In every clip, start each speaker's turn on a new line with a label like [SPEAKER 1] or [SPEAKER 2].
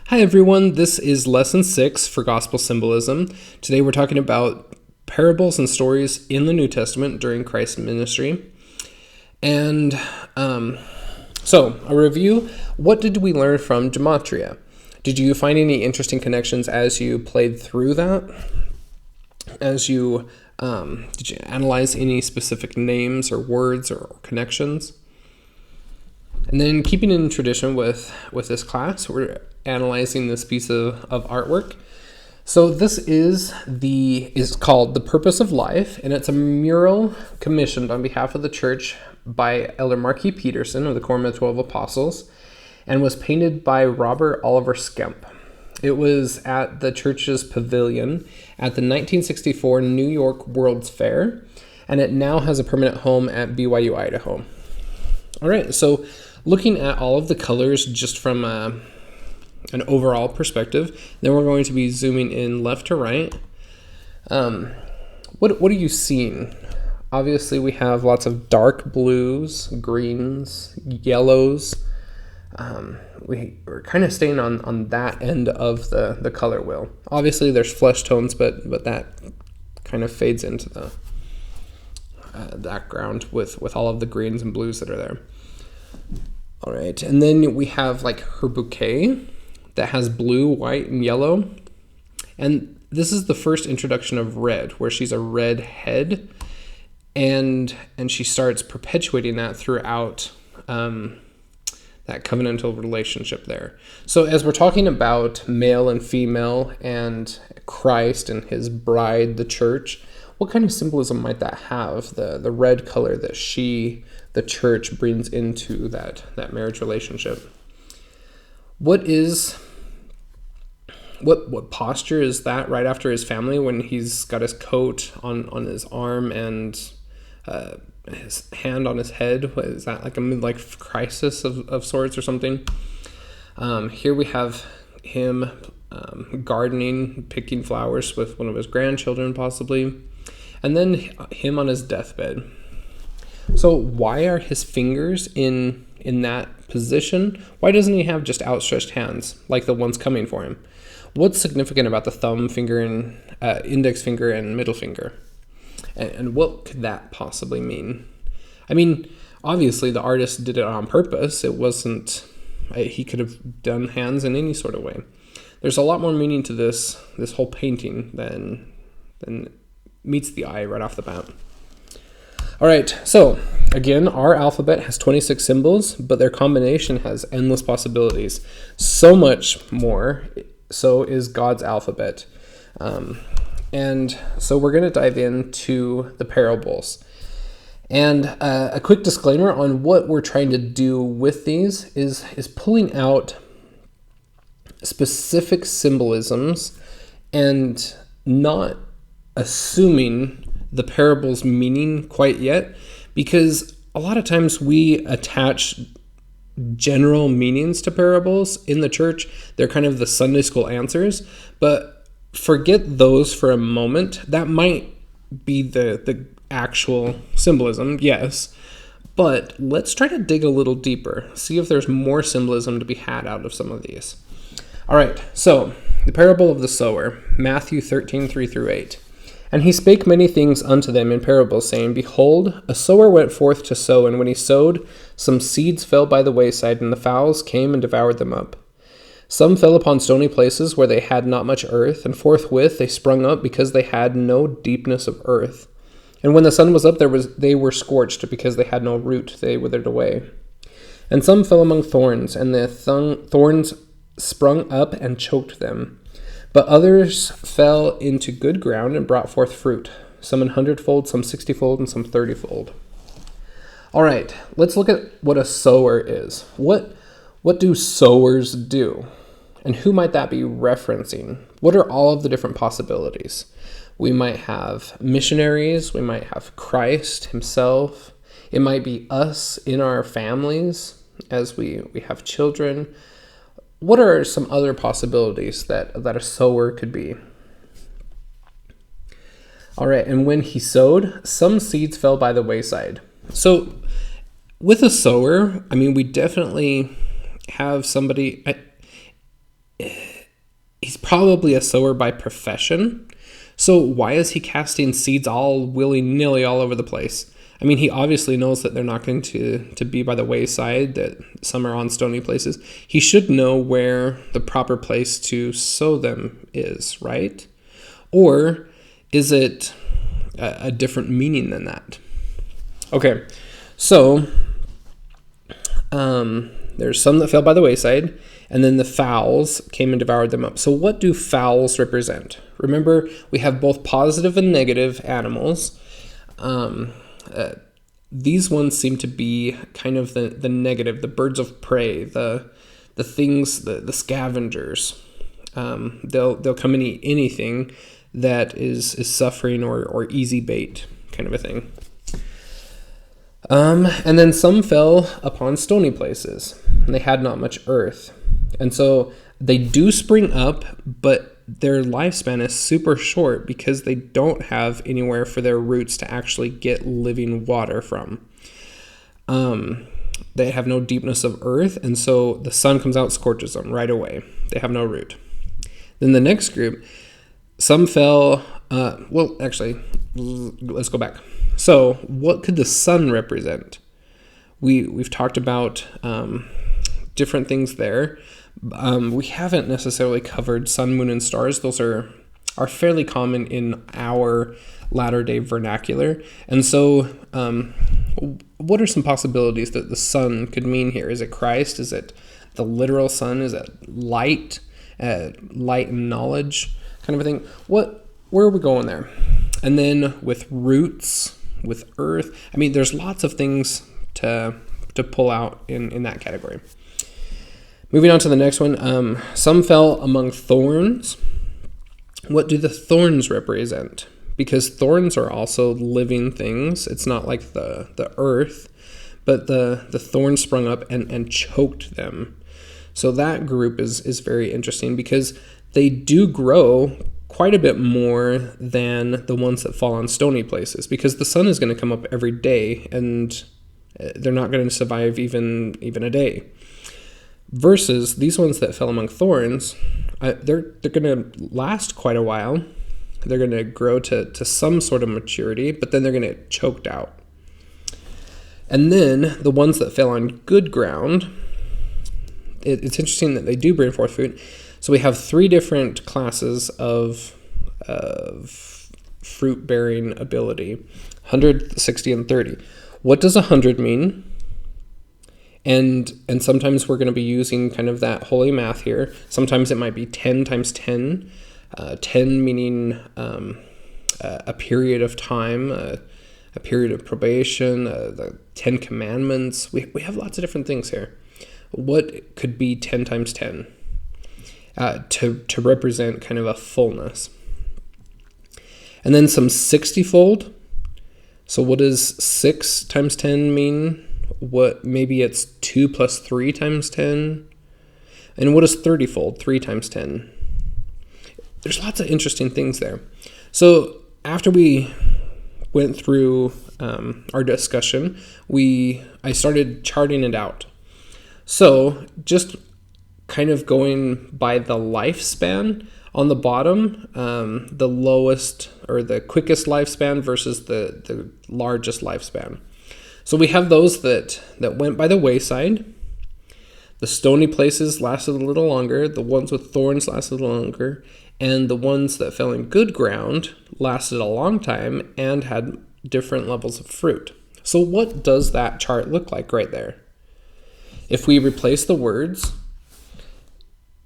[SPEAKER 1] Hi everyone, this is lesson 6 for gospel symbolism. Today we're talking about parables and stories in the New Testament during Christ's ministry. And so a review, what did we learn from gematria? Did you find any interesting connections as you played through that? Did you analyze any specific names or words or connections? And then keeping in tradition with this class, we're analyzing this piece of artwork. So this is called The Purpose of Life, and it's a mural commissioned on behalf of the church by Elder Marquis Peterson of the Quorum of the 12 Apostles, and was painted by Robert Oliver Skemp. It was at the church's pavilion at the 1964 New York World's Fair, and it now has a permanent home at BYU, Idaho. All right, so looking at all of the colors just from an overall perspective, then we're going to be zooming in left to right. What are you seeing? Obviously, we have lots of dark blues, greens, yellows. We're kind of staying on that end of the color wheel. Obviously, there's flesh tones, but that kind of fades into the background with all of the greens and blues that are there. All right, and then we have like her bouquet that has blue, white, and yellow. And this is the first introduction of red, where she's a red head, and she starts perpetuating that throughout that covenantal relationship there. So as we're talking about male and female and Christ and his bride, the church, what kind of symbolism might that have? The red color that the church, brings into that marriage relationship. What posture is that right after his family when he's got his coat on his arm and his hand on his head? What is that, like a midlife crisis of sorts or something? Here we have him gardening, picking flowers with one of his grandchildren possibly, and then him on his deathbed. So why are his fingers in that position? Why doesn't he have just outstretched hands like the ones coming for him? What's significant about the thumb finger and index finger and middle finger? And what could that possibly mean? I mean, obviously the artist did it on purpose. It wasn't, he could have done hands in any sort of way. There's a lot more meaning to this whole painting than meets the eye right off the bat. All right, so again, our alphabet has 26 symbols, but their combination has endless possibilities. So much more, so is God's alphabet. And so we're going to dive into the parables. And a quick disclaimer on what we're trying to do with these is pulling out specific symbolisms and not assuming the parable's meaning quite yet, because a lot of times we attach general meanings to parables in the church. They're kind of the Sunday school answers, but forget those for a moment. That might be the actual symbolism, yes, but let's try to dig a little deeper, see if there's more symbolism to be had out of some of these. All right, so the parable of the sower, Matthew 13, 3-8. And he spake many things unto them in parables, saying, Behold, a sower went forth to sow, and when he sowed, some seeds fell by the wayside, and the fowls came and devoured them up. Some fell upon stony places where they had not much earth, and forthwith they sprung up, because they had no deepness of earth. And when the sun was up, they were scorched, because they had no root, they withered away. And some fell among thorns, and the thorns sprung up and choked them. But others fell into good ground and brought forth fruit, some 100-fold, some 60-fold, and some 30-fold. All right, let's look at what a sower is. What do sowers do? And who might that be referencing? What are all of the different possibilities? We might have missionaries. We might have Christ himself. It might be us in our families as we have children. What are some other possibilities that a sower could be? All right, and when he sowed, some seeds fell by the wayside. So with a sower, I mean, we definitely have somebody, he's probably a sower by profession. So why is he casting seeds all willy-nilly all over the place? I mean, he obviously knows that they're not going to be by the wayside, that some are on stony places. He should know where the proper place to sow them is, right? Or is it a different meaning than that? Okay, so there's some that fell by the wayside, and then the fowls came and devoured them up. So what do fowls represent? Remember, we have both positive and negative animals. These ones seem to be kind of the negative, the birds of prey, the things, the scavengers. They'll come and eat anything that is suffering or easy bait, kind of a thing. And then some fell upon stony places, and they had not much earth. And so they do spring up, but their lifespan is super short because they don't have anywhere for their roots to actually get living water from. They have no deepness of earth, and so the sun comes out, scorches them right away. They have no root. Then the next group, some fell, let's go back. So what could the sun represent? We've talked about different things there. We haven't necessarily covered sun, moon, and stars. Those are fairly common in our latter-day vernacular. And so what are some possibilities that the sun could mean here? Is it Christ? Is it the literal sun? Is it light? Light and knowledge kind of a thing? Where are we going there? And then with roots, with earth, I mean, there's lots of things to pull out in that category. Moving on to the next one, some fell among thorns. What do the thorns represent? Because thorns are also living things. It's not like the earth, but the thorns sprung up and choked them. So that group is very interesting because they do grow quite a bit more than the ones that fall on stony places, because the sun is going to come up every day and they're not going to survive even a day. Versus these ones that fell among thorns, they're going to last quite a while. They're going to grow to some sort of maturity, but then they're going to get choked out. And then the ones that fell on good ground, it's interesting that they do bring forth fruit. So we have 3 different classes of fruit-bearing ability, 100, 60, and 30. What does 100 mean? And sometimes we're going to be using kind of that holy math here. Sometimes it might be 10 times 10, 10 meaning a period of time, a period of probation, the 10 commandments. We have lots of different things here. What could be 10 times 10 to represent kind of a fullness? And then some 60-fold. So what does 6 times 10 mean? What, maybe it's 2 plus 3 times 10. And what is 30-fold? 3 times 10. There's lots of interesting things there. So after we went through our discussion, I started charting it out. So just kind of going by the lifespan on the bottom, the lowest or the quickest lifespan versus the largest lifespan. So we have those that went by the wayside. The stony places lasted a little longer. The ones with thorns lasted a little longer. And the ones that fell in good ground lasted a long time and had different levels of fruit. So what does that chart look like right there? If we replace the words,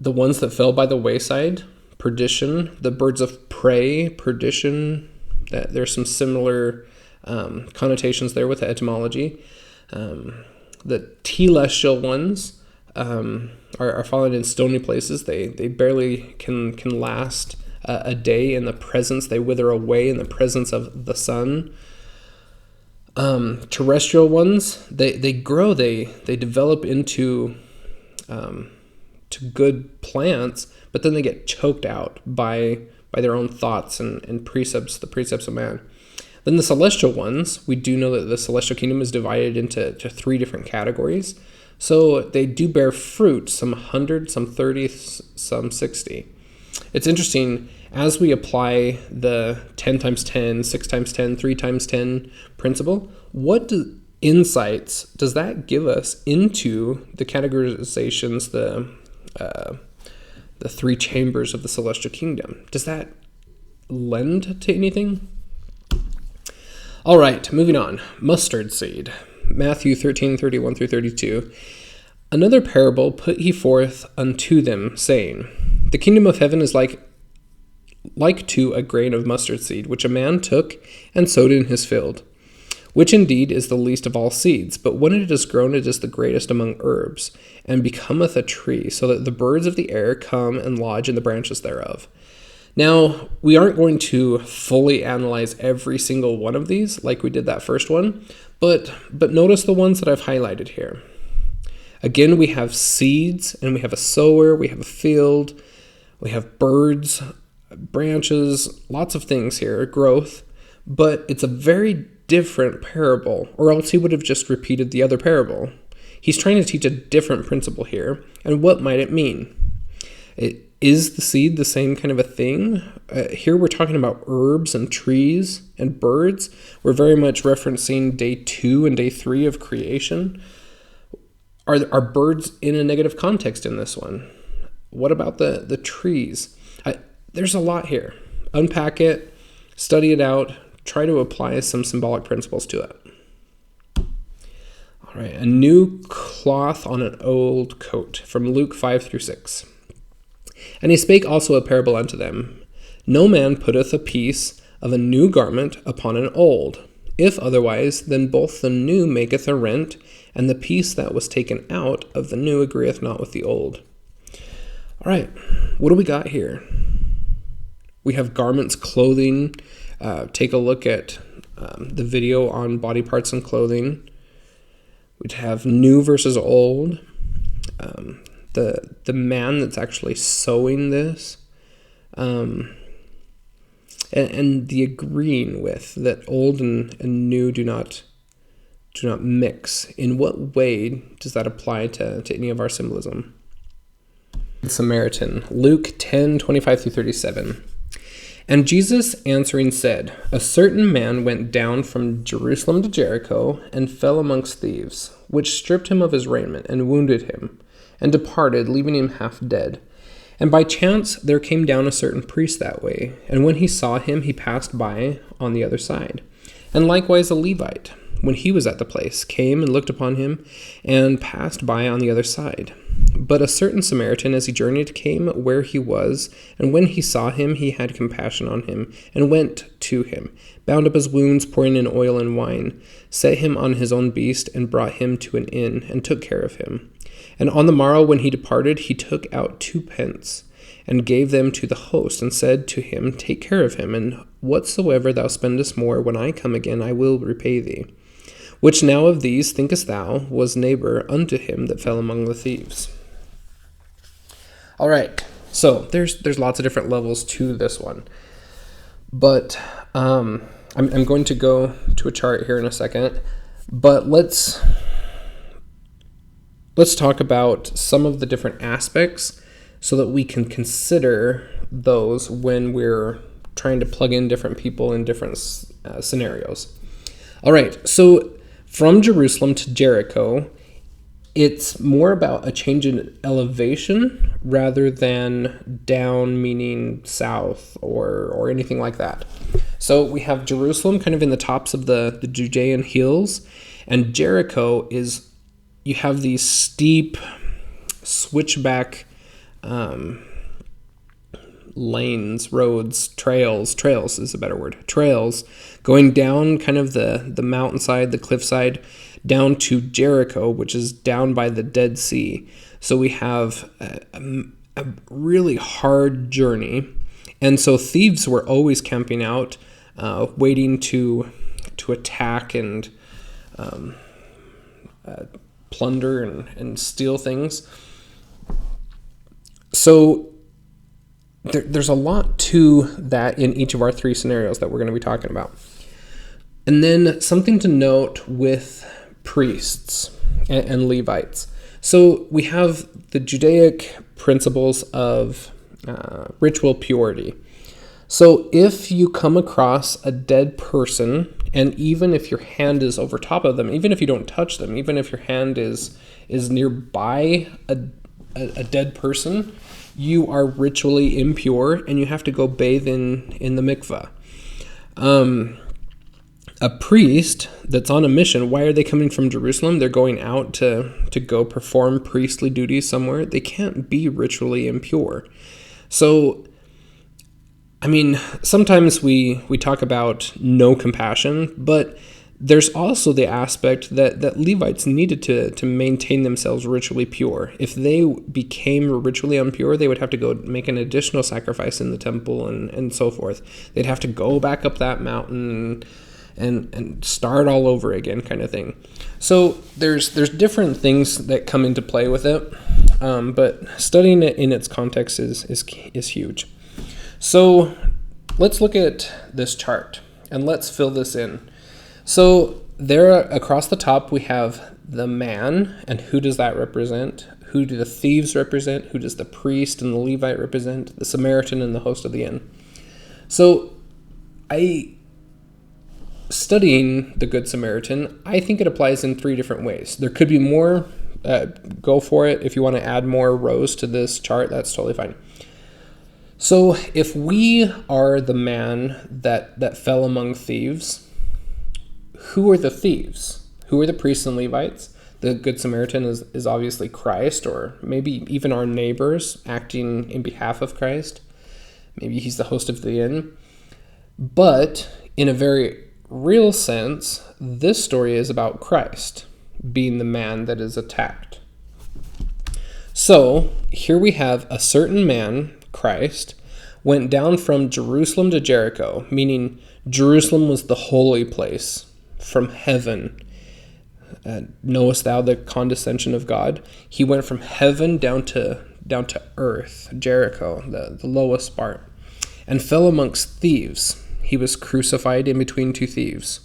[SPEAKER 1] the ones that fell by the wayside, perdition, the birds of prey, perdition, there's some similar connotations there with the etymology. The telestial ones are fallen in stony places. They barely can last a day in the presence. They wither away in the presence of the sun. Terrestrial ones, they grow, they develop into to good plants, but then they get choked out by their own thoughts and precepts, the precepts of man. Then the celestial ones, we do know that the celestial kingdom is divided into 3 different categories. So they do bear fruit, some 100, some 30, some 60. It's interesting, as we apply the 10 times 10, 6 times 10, 3 times 10 principle, what insights does that give us into the categorizations, the three chambers of the celestial kingdom? Does that lend to anything? All right, moving on. Mustard seed. Matthew 13:31 through 32. Another parable put he forth unto them, saying, The kingdom of heaven is like to a grain of mustard seed, which a man took and sowed in his field, which indeed is the least of all seeds, but when it is grown, it is the greatest among herbs, and becometh a tree, so that the birds of the air come and lodge in the branches thereof. Now, we aren't going to fully analyze every single one of these like we did that first one, but notice the ones that I've highlighted here. Again, we have seeds, and we have a sower, we have a field, we have birds, branches, lots of things here, growth, but it's a very different parable, or else he would have just repeated the other parable. He's trying to teach a different principle here, and what might it mean? Is the seed the same kind of a thing? Here we're talking about herbs and trees and birds. We're very much referencing day 2 and day 3 of creation. Are birds in a negative context in this one? What about the trees? There's a lot here. Unpack it, study it out, try to apply some symbolic principles to it. All right, a new cloth on an old coat, from Luke 5 through 6. And he spake also a parable unto them. No man putteth a piece of a new garment upon an old. If otherwise, then both the new maketh a rent, and the piece that was taken out of the new agreeth not with the old. All right, what do we got here? We have garments, clothing. Take a look at the video on body parts and clothing. We'd have new versus old. The man that's actually sewing this, and the agreeing with that old and new do not mix. In what way does that apply to any of our symbolism? Samaritan, Luke 10:25 through 37. And Jesus answering said, A certain man went down from Jerusalem to Jericho, and fell amongst thieves, which stripped him of his raiment, and wounded him, and departed, leaving him half dead. And by chance there came down a certain priest that way, and when he saw him, he passed by on the other side. And likewise a Levite, when he was at the place, came and looked upon him, and passed by on the other side. But a certain Samaritan, as he journeyed, came where he was, and when he saw him, he had compassion on him, and went to him, bound up his wounds, pouring in oil and wine, set him on his own beast, and brought him to an inn, and took care of him. And on the morrow when he departed, he took out 2 pence, and gave them to the host, and said to him, Take care of him, and whatsoever thou spendest more, when I come again, I will repay thee. Which now of these, thinkest thou, was neighbor unto him that fell among the thieves? All right, so there's lots of different levels to this one. But I'm going to go to a chart here in a second, but let's talk about some of the different aspects so that we can consider those when we're trying to plug in different people in different scenarios. All right, so from Jerusalem to Jericho, it's more about a change in elevation rather than down, meaning south or anything like that. So we have Jerusalem kind of in the tops of the Judean hills, and Jericho is, you have these steep switchback lanes, roads, trails is a better word, trails going down kind of the mountainside, the cliffside, down to Jericho, which is down by the Dead Sea. So we have a really hard journey. And so thieves were always camping out, waiting to attack and plunder and steal things. So there's a lot to that in each of our 3 scenarios that we're going to be talking about. And then something to note with priests and Levites. So we have the Judaic principles of ritual purity. So if you come across a dead person, and even if your hand is over top of them, even if you don't touch them, even if your hand is nearby a dead person, you are ritually impure and you have to go bathe in the mikveh. A priest that's on a mission, why are they coming from Jerusalem? They're going out to go perform priestly duties somewhere. They can't be ritually impure. So, I mean, sometimes we talk about no compassion, but there's also the aspect that Levites needed to maintain themselves ritually pure. If they became ritually impure, they would have to go make an additional sacrifice in the temple and so forth. They'd have to go back up that mountain and start all over again, kind of thing. So there's different things that come into play with it, but studying it in its context is huge. So let's look at this chart and let's fill this in. So there across the top we have the man, and who does that represent? Who do the thieves represent? Who does the priest and the Levite represent? The Samaritan and the host of the inn. So studying the Good Samaritan, I think it applies in 3 different ways. There could be more. Go for it. If you want to add more rows to this chart, that's totally fine. So if we are the man that fell among thieves, who are the thieves? Who are the priests and Levites? The Good Samaritan is obviously Christ, or maybe even our neighbors acting in behalf of Christ. Maybe he's the host of the inn. But in a very real sense, this story is about Christ being the man that is attacked. So here we have a certain man, Christ, went down from Jerusalem to Jericho, meaning Jerusalem was the holy place from heaven. Knowest thou the condescension of God? He went from heaven down to earth, Jericho, the lowest part, and fell amongst thieves. He was crucified in between 2 thieves.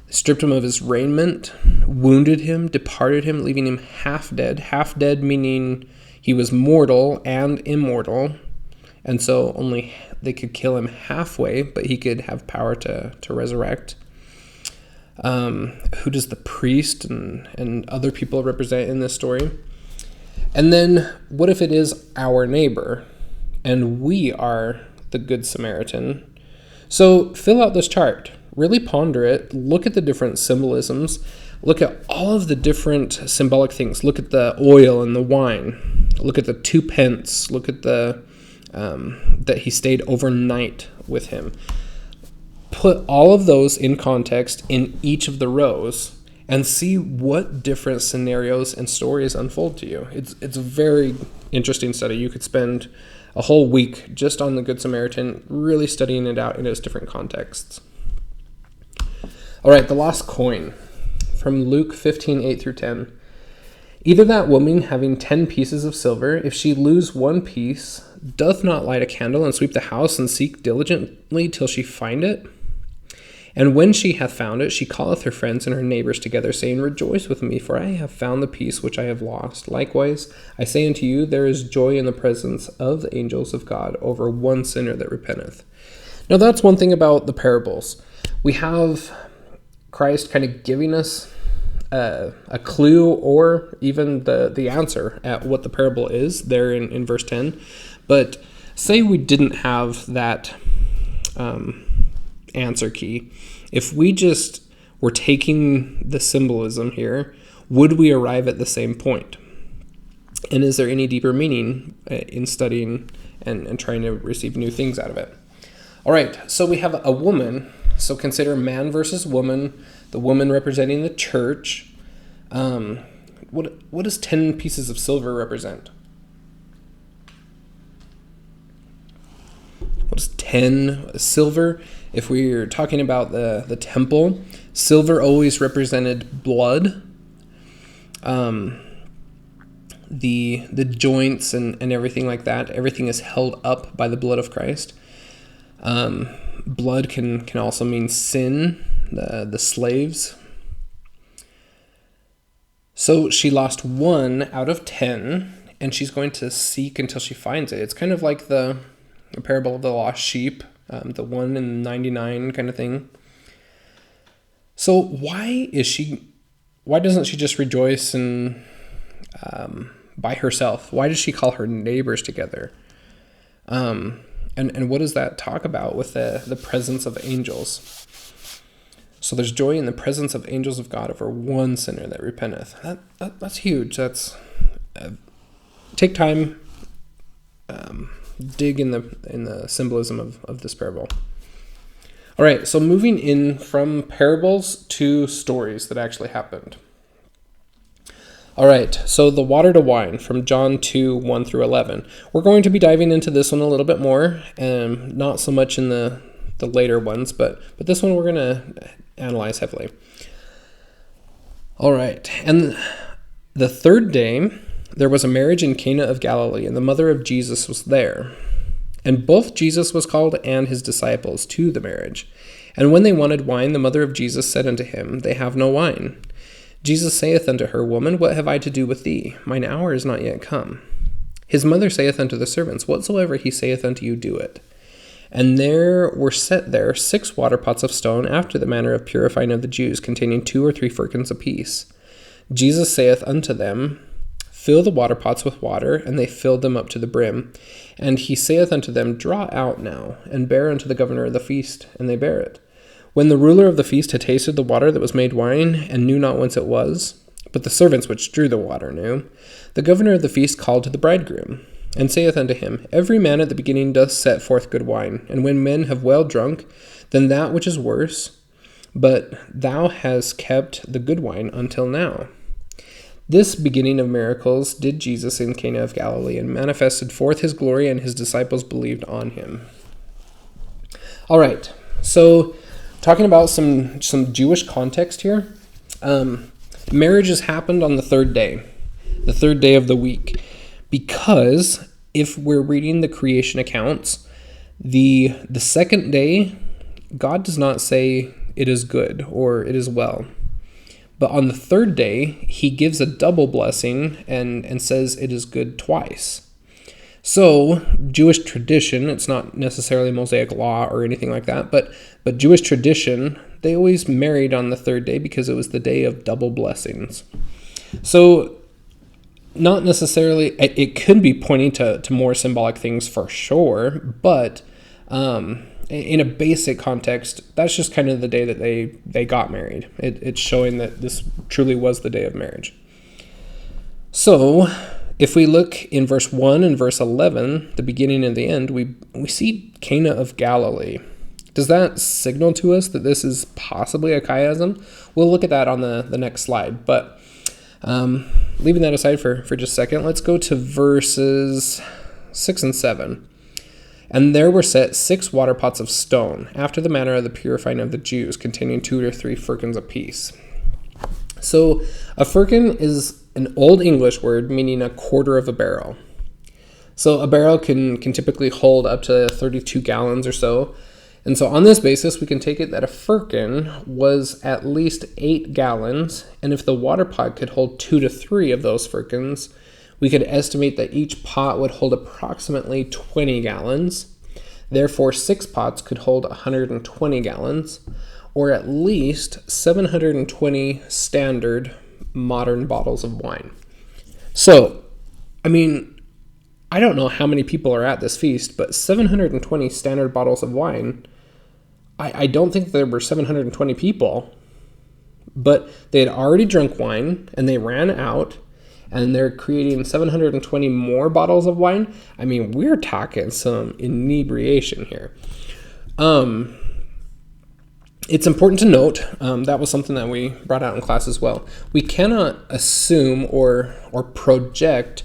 [SPEAKER 1] They stripped him of his raiment, wounded him, departed him, leaving him half dead. Half dead meaning he was mortal and immortal, and so only they could kill him halfway, but he could have power to resurrect. Who does the priest and other people represent in this story? And then what if it is our neighbor and we are the Good Samaritan? So fill out this chart, really ponder it, look at the different symbolisms, look at all of the different symbolic things, look at the oil and the wine, look at the 2 pence, look at the that he stayed overnight with him. Put all of those in context in each of the rows and see what different scenarios and stories unfold to you. It's a very interesting study. You could spend a whole week just on the Good Samaritan, really studying it out in its different contexts. All right, the lost coin from Luke 15:8-10. Either that woman having 10 pieces of silver, if she lose 1 piece, doth not light a candle and sweep the house and seek diligently till she find it? And when she hath found it, she calleth her friends and her neighbors together, saying, Rejoice with me, for I have found the piece which I have lost. Likewise, I say unto you, there is joy in the presence of the angels of God over 1 sinner that repenteth. Now that's one thing about the parables. We have Christ kind of giving us a clue or even the answer at what the parable is there in verse 10. But say we didn't have that answer key. If we just were taking the symbolism here, would we arrive at the same point? And is there any deeper meaning in studying and trying to receive new things out of it? All right, so we have a woman. So consider man versus woman, the woman representing the church. What does 10 pieces of silver represent? What is 10 silver? If we're talking about the temple, silver always represented blood. The joints and everything like that, everything is held up by the blood of Christ. Blood can also mean sin, the slaves. So she lost 1 out of 10, and she's going to seek until she finds it. It's kind of like the parable of the lost sheep, the 1 in 99 kind of thing. So why doesn't she just rejoice and by herself? Why does she call her neighbors together? And what does that talk about with the presence of angels? So there's joy in the presence of angels of God over one sinner that repenteth. That's huge. That's take time, dig in the symbolism of this parable. All right, so moving in from parables to stories that actually happened. All right, so the water to wine from John 2, 1 through 11. We're going to be diving into this one a little bit more, and not so much in the later ones, but this one we're going to analyze heavily. All right, and the third day there was a marriage in Cana of Galilee, and the mother of Jesus was there. And both Jesus was called and his disciples to the marriage. And when they wanted wine, the mother of Jesus said unto him, They have no wine. Jesus saith unto her, Woman, what have I to do with thee? Mine hour is not yet come. His mother saith unto the servants, Whatsoever he saith unto you, do it. And there were set there 6 water pots of stone, after the manner of purifying of the Jews, containing 2 or 3 firkins apiece. Jesus saith unto them, Fill the water pots with water, and they filled them up to the brim. And he saith unto them, Draw out now, and bear unto the governor of the feast. And they bare it. When the ruler of the feast had tasted the water that was made wine, and knew not whence it was, but the servants which drew the water knew, the governor of the feast called to the bridegroom, and saith unto him, Every man at the beginning doth set forth good wine, and when men have well drunk, then that which is worse. But thou hast kept the good wine until now. This beginning of miracles did Jesus in Cana of Galilee, and manifested forth his glory, and his disciples believed on him. All right, so talking about some Jewish context here. Marriages happened on the third day of the week, because if we're reading the creation accounts, the second day, God does not say it is good or it is well. But on the third day, he gives a double blessing and says it is good twice. So Jewish tradition, it's not necessarily Mosaic law or anything like that, but Jewish tradition, they always married on the third day because it was the day of double blessings. So not necessarily, it could be pointing to more symbolic things for sure, but in a basic context, that's just kind of the day that they got married. It's showing that this truly was the day of marriage. So if we look in verse 1 and verse 11, the beginning and the end, we see Cana of Galilee. Does that signal to us that this is possibly a chiasm? We'll look at that on the next slide, but leaving that aside for just a second, let's go to verses 6 and 7. And there were set 6 water pots of stone, after the manner of the purifying of the Jews, containing 2 or 3 firkins apiece. So a firkin is an Old English word meaning a quarter of a barrel. So a barrel can typically hold up to 32 gallons or so. And so on this basis, we can take it that a firkin was at least 8 gallons. And if the water pot could hold 2 to 3 of those firkins, we could estimate that each pot would hold approximately 20 gallons. Therefore, 6 pots could hold 120 gallons, or at least 720 standard modern bottles of wine. So, I mean, I don't know how many people are at this feast, but 720 standard bottles of wine, I don't think there were 720 people, but they had already drunk wine and they ran out, and they're creating 720 more bottles of wine. I mean, we're talking some inebriation here. It's important to note, that was something that we brought out in class as well. We cannot assume or project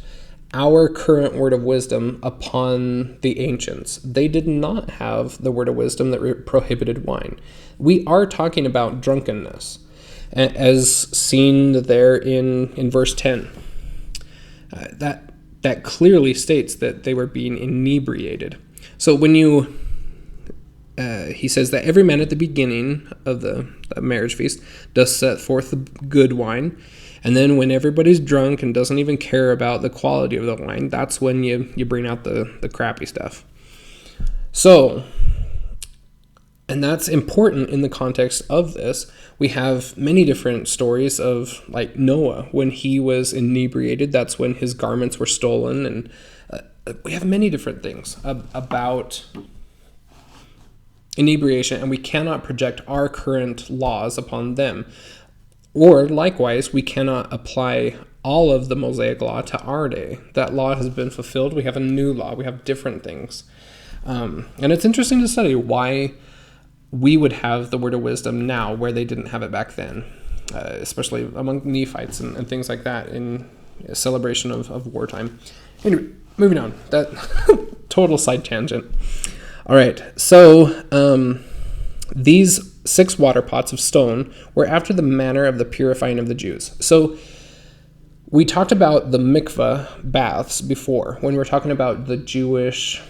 [SPEAKER 1] our current word of wisdom upon the ancients. They did not have the word of wisdom that prohibited wine. We are talking about drunkenness, as seen there in verse 10. That clearly states that they were being inebriated. So when he says that every man at the beginning of the marriage feast does set forth the good wine, And then when everybody's drunk and doesn't even care about the quality of the wine, that's when you bring out the crappy stuff. So, and that's important in the context of this. We have many different stories of like Noah. When he was inebriated, that's when his garments were stolen. And we have many different things about inebriation, and we cannot project our current laws upon them. Or likewise, we cannot apply all of the Mosaic law to our day. That law has been fulfilled. We have a new law. We have different things. And it's interesting to study why we would have the word of wisdom now where they didn't have it back then, especially among Nephites and things like that in a celebration of wartime. Anyway, moving on. That total side tangent. All right, so these 6 water pots of stone were after the manner of the purifying of the Jews. So we talked about the mikveh baths before, when we were talking about the Jewish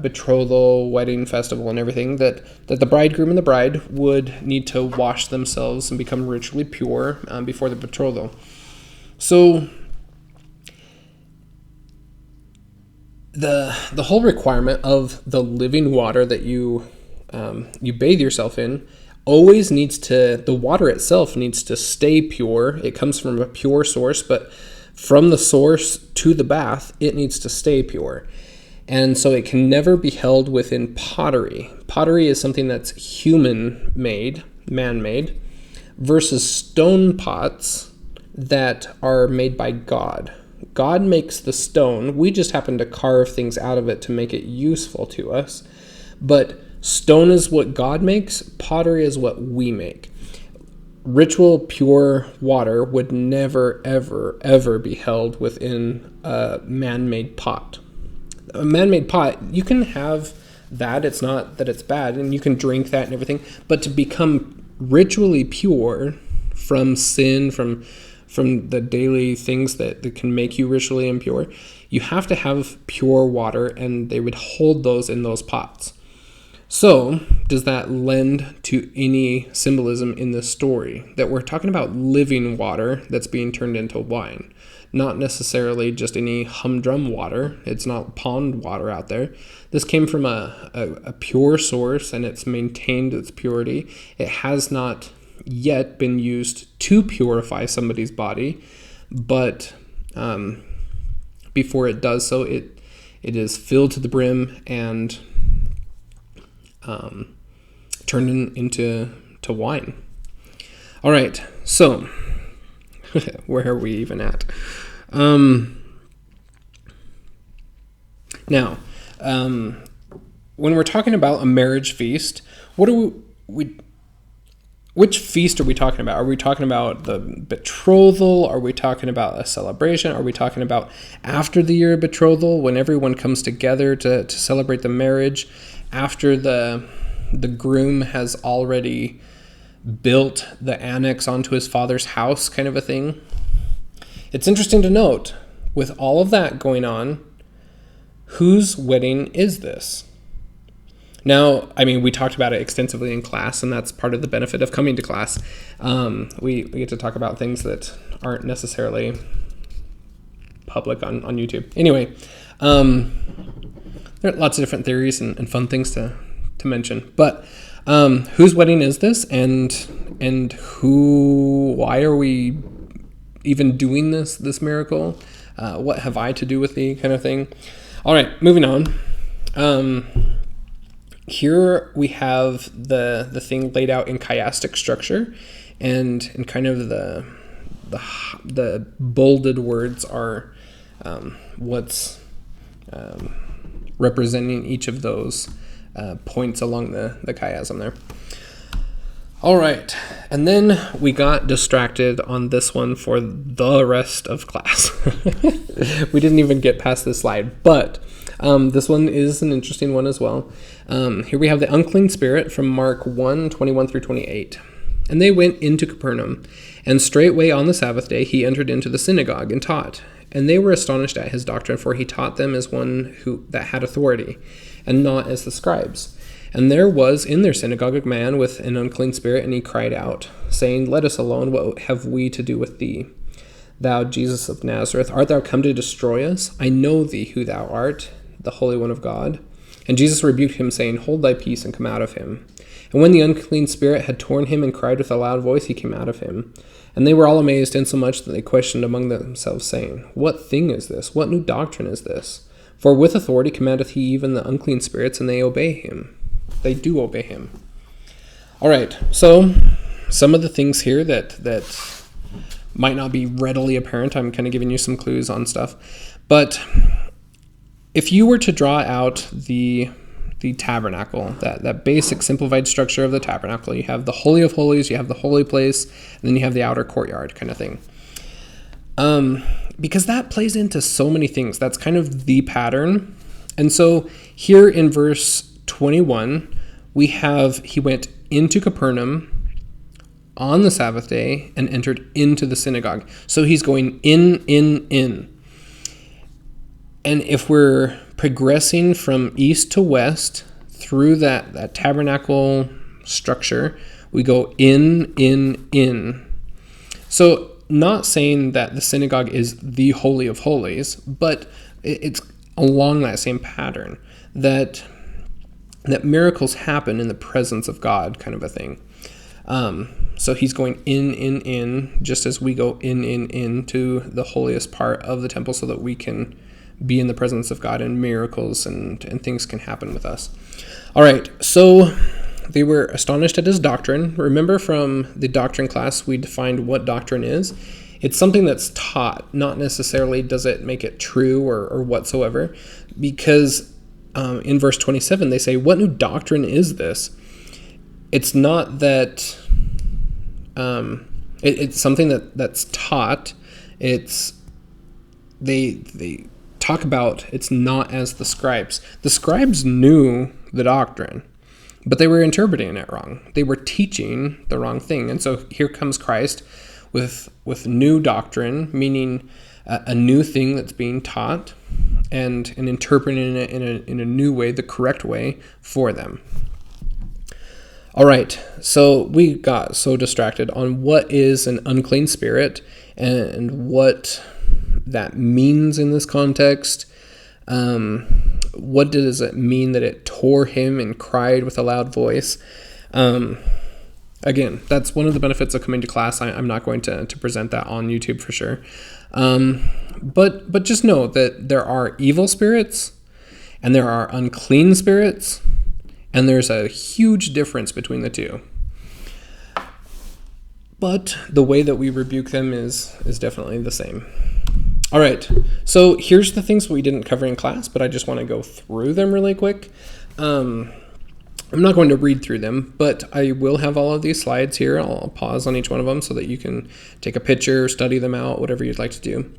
[SPEAKER 1] betrothal, wedding festival, and everything, that the bridegroom and the bride would need to wash themselves and become ritually pure before the betrothal. So the whole requirement of the living water that you bathe yourself in always the water itself needs to stay pure. It comes from a pure source, but from the source to the bath, it needs to stay pure. And so it can never be held within pottery. Pottery is something that's human-made, man-made, versus stone pots that are made by God. God makes the stone. We just happen to carve things out of it to make it useful to us. But stone is what God makes. Pottery is what we make. Ritual pure water would never, ever, ever be held within a man-made pot. A man-made pot, you can have that. It's not that it's bad, and you can drink that and everything. But to become ritually pure from sin, from the daily things that can make you ritually impure, you have to have pure water, and they would hold those in those pots. So, does that lend to any symbolism in this story? That we're talking about living water that's being turned into wine. Not necessarily just any humdrum water. It's not pond water out there. This came from a pure source, and it's maintained its purity. It has not yet been used to purify somebody's body, but before it does so, it is filled to the brim and turned into wine. All right, so where are we even at? Now, when we're talking about a marriage feast, what are which feast are we talking about? Are we talking about the betrothal? Are we talking about a celebration? Are we talking about after the year of betrothal, when everyone comes together to celebrate the marriage, after the groom has already built the annex onto his father's house, kind of a thing? It's interesting to note, with all of that going on, whose wedding is this? Now, I mean, we talked about it extensively in class, and that's part of the benefit of coming to class. We get to talk about things that aren't necessarily public on YouTube. Anyway, there are lots of different theories and fun things to mention. But whose wedding is this, and why are we even doing this miracle? What have I to do with thee, kind of thing? All right, moving on. Here we have the thing laid out in chiastic structure, and kind of the bolded words are what's representing each of those points along the chiasm there. All right, and then we got distracted on this one for the rest of class. We didn't even get past this slide, but this one is an interesting one as well. Here we have the unclean spirit from Mark 1:21 through 28. And they went into Capernaum, and straightway on the Sabbath day he entered into the synagogue and taught. And they were astonished at his doctrine, for he taught them as one that had authority, and not as the scribes. And there was in their synagogue a man with an unclean spirit, and he cried out, saying, Let us alone, what have we to do with thee, thou Jesus of Nazareth, art thou come to destroy us? I know thee who thou art, the Holy One of God. And Jesus rebuked him, saying, Hold thy peace, and come out of him. And when the unclean spirit had torn him and cried with a loud voice, he came out of him. And they were all amazed, insomuch that they questioned among themselves, saying, What thing is this? What new doctrine is this? For with authority commandeth he even the unclean spirits, and they obey him. They do obey him. All right, so some of the things here that might not be readily apparent, I'm kind of giving you some clues on stuff. But if you were to draw out the tabernacle, that basic simplified structure of the tabernacle, you have the Holy of Holies, you have the holy place, and then you have the outer courtyard kind of thing. Because that plays into so many things. That's kind of the pattern. And so here in verse 21, we have, he went into Capernaum on the Sabbath day and entered into the synagogue. So he's going in. And if we're progressing from east to west through that tabernacle structure, we go in. So not saying that the synagogue is the Holy of Holies, but it's along that same pattern, that miracles happen in the presence of God, kind of a thing. So he's going in, just as we go into the holiest part of the temple so that we can be in the presence of God, and miracles and things can happen with us. All right, so they were astonished at his doctrine. Remember from the doctrine class, we defined what doctrine is. It's something that's taught, not necessarily does it make it true or whatsoever, because in verse 27, they say, What new doctrine is this? It's not that it's something that's taught. It's they talk about it's not as the scribes. The scribes knew the doctrine, but they were interpreting it wrong. They were teaching the wrong thing. And so here comes Christ with new doctrine, meaning a new thing that's being taught, and interpreting it in a new way, the correct way for them. All right, so we got so distracted on what is an unclean spirit and what that means in this context. What does it mean that it tore him and cried with a loud voice? Again, that's one of the benefits of coming to class. I'm not going to present that on YouTube for sure. But just know that there are evil spirits and there are unclean spirits, and there's a huge difference between the two. But the way that we rebuke them is definitely the same. All right, so here's the things we didn't cover in class, but I just want to go through them really quick. I'm not going to read through them, but I will have all of these slides here. I'll pause on each one of them so that you can take a picture, study them out, whatever you'd like to do.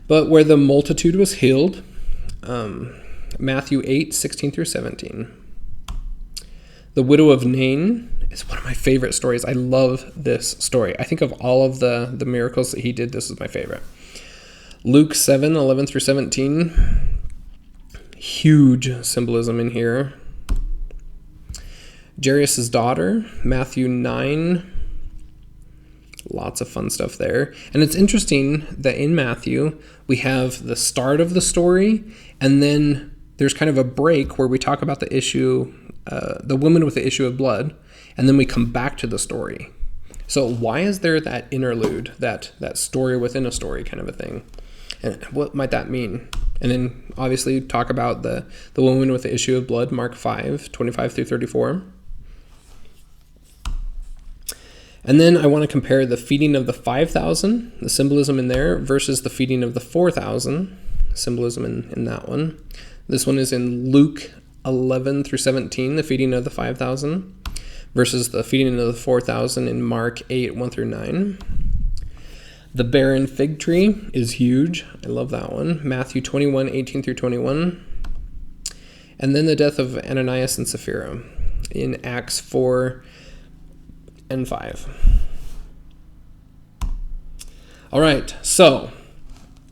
[SPEAKER 1] But where the multitude was healed, Matthew 8:16 through 17. The widow of Nain is one of my favorite stories. I love this story. I think of all of the miracles that he did, this is my favorite. Luke 7:11 through 17. Huge symbolism in here. Jairus' daughter, Matthew 9. Lots of fun stuff there. And it's interesting that in Matthew, we have the start of the story, and then there's kind of a break where we talk about the issue, the woman with the issue of blood, and then we come back to the story. So why is there that interlude, that story within a story kind of a thing? And what might that mean? And then obviously talk about the woman with the issue of blood, Mark 5:25 through 34. And then I want to compare the feeding of the 5,000, the symbolism in there, versus the feeding of the 4,000, symbolism in that one. This one is in Luke 11 through 17, the feeding of the 5,000, versus the feeding of the 4,000 in Mark 8:1 through 9. The barren fig tree is huge. I love that one. Matthew 21:18 through 21. And then the death of Ananias and Sapphira in Acts 4 and 5. All right, so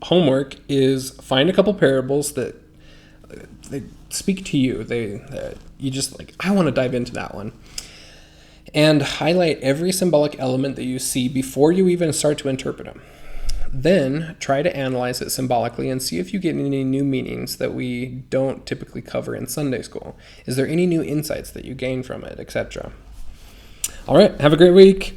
[SPEAKER 1] homework is find a couple parables that they speak to you. You just like, I want to dive into that one. And highlight every symbolic element that you see before you even start to interpret them. Then try to analyze it symbolically and see if you get any new meanings that we don't typically cover in Sunday school. Is there any new insights that you gain from it, etc.? All right, have a great week.